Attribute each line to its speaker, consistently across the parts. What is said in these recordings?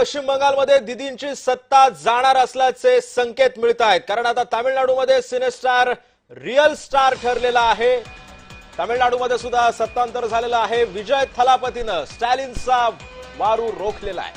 Speaker 1: पश्चिम बंगालमध्ये दीदींची सत्ता जाणार असल्याचे संकेत मिळत आहेत। कारण आता तामिळनाडूमध्ये सिनेस्टार रियल स्टार ठरलेला आहे। तामिळनाडूमध्ये सुद्धा सत्तांतर झालेलं आहे। विजय थलापतीनं स्टॅलिनचा वारू रोखलेला आहे,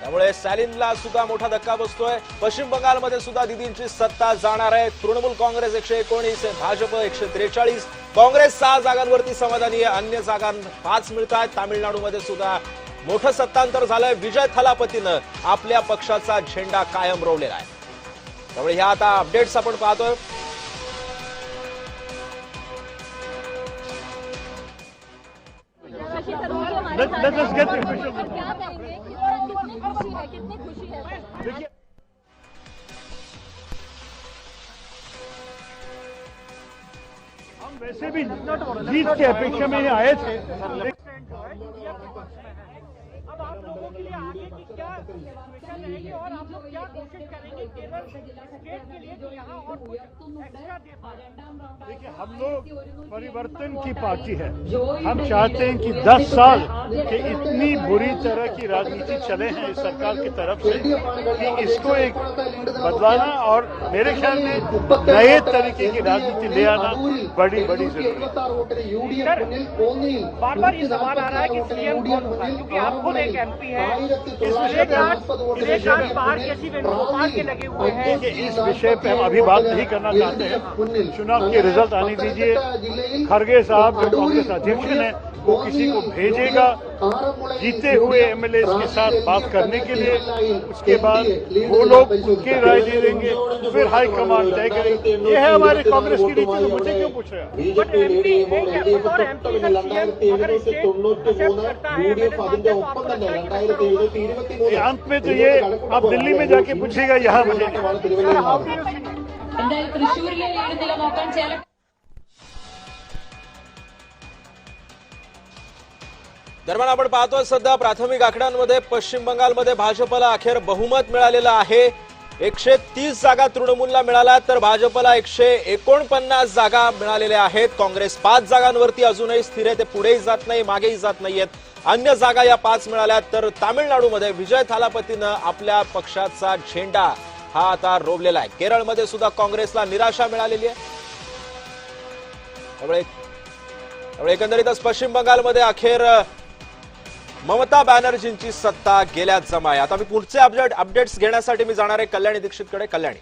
Speaker 1: त्यामुळे स्टॅलिनला सुद्धा मोठा धक्का बसतोय। पश्चिम बंगालमध्ये सुद्धा दीदींची सत्ता जाणार आहे। तृणमूल काँग्रेस 119, भाजप 143, काँग्रेस 6 जागांवरती समाधानी आहे, अन्य जागा 5 मिळतात। तामिळनाडूमध्ये सुद्धा मोठं सत्तांतर झालंय। विजय थलापतीनं आपल्या पक्षाचा झेंडा कायम रोवलेला आहे, त्यामुळे ह्या आता अपडेट्स आपण पाहतोय।
Speaker 2: हम वैसे भी जीत की अपेक्षा में आए थे। अब आप लोगों के लिए आगे की क्या मिशन रहेगी और आप लोग क्या कोशिश करेंगे केरल स्टेट के लिए जो यहाँ और कुछ एक्स्ट्रा दे पाए? देखिए, हम लोग परिवर्तन की पार्टी है। हम चाहते हैं कि 10 साल के इतनी बुरी तरह की राजनीति चले हैं इस सरकार की तरफ से कि इसको एक बदलाना और मेरे ख्याल में नए तरीके की राजनीति ले आना बड़ी जरूरी है। बार बार ये सवाल आ रहा है कि सीएम कौन होगा, क्योंकि आप खुद एक एमपी है। इस विषय पे बाहर कैसी वेणुगोपाल के लगे हुए हैं कि इस विषय पे हम अभी बात नहीं करना चाहते हैं। चुनाव के रिजल्ट आने दीजिए। खड़गे साहब जो कांग्रेस अध्यक्ष हैं वो किसी को भेजेगा जीते हुए एमएलए के साथ बात करने के लिए, उसके बाद वो लोग उनकी राय दे देंगे, फिर हाईकमांड तय करेगी। ये है हमारे कांग्रेस की नीति। तो मुझे क्यों पूछ रहे हैं? अंत में तो ये आप दिल्ली में जाके पूछेगा, यहाँ मुझे
Speaker 1: दरम्यान आपण पाहतोय सध्या प्राथमिक आकड्यांमध्ये पश्चिम बंगालमध्ये भाजपला अखेर बहुमत मिळालेलं आहे। 130 जागा तृणमूलला मिळाल्या, तर भाजपला 149 जागा मिळालेल्या आहेत। काँग्रेस 5 जागांवरती अजूनही स्थिर आहे, ते पुढेही जात नाही मागेही जात नाहीयेत। अन्य जागा या 5 मिळाल्या, तर तामिळनाडूमध्ये विजय थालापतीनं आपल्या पक्षाचा झेंडा हा आता रोवलेला आहे। केरळमध्ये सुद्धा काँग्रेसला निराशा मिळालेली आहे। त्यामुळे एकंदरीतच पश्चिम बंगालमध्ये अखेर ममता बॅनर्जींची सत्ता गेल्यात जमाय। आता मी पुढचे अपडेट्स घेण्यासाठी मी जाणार आहे कल्याणी दीक्षितकडे। कल्याणी।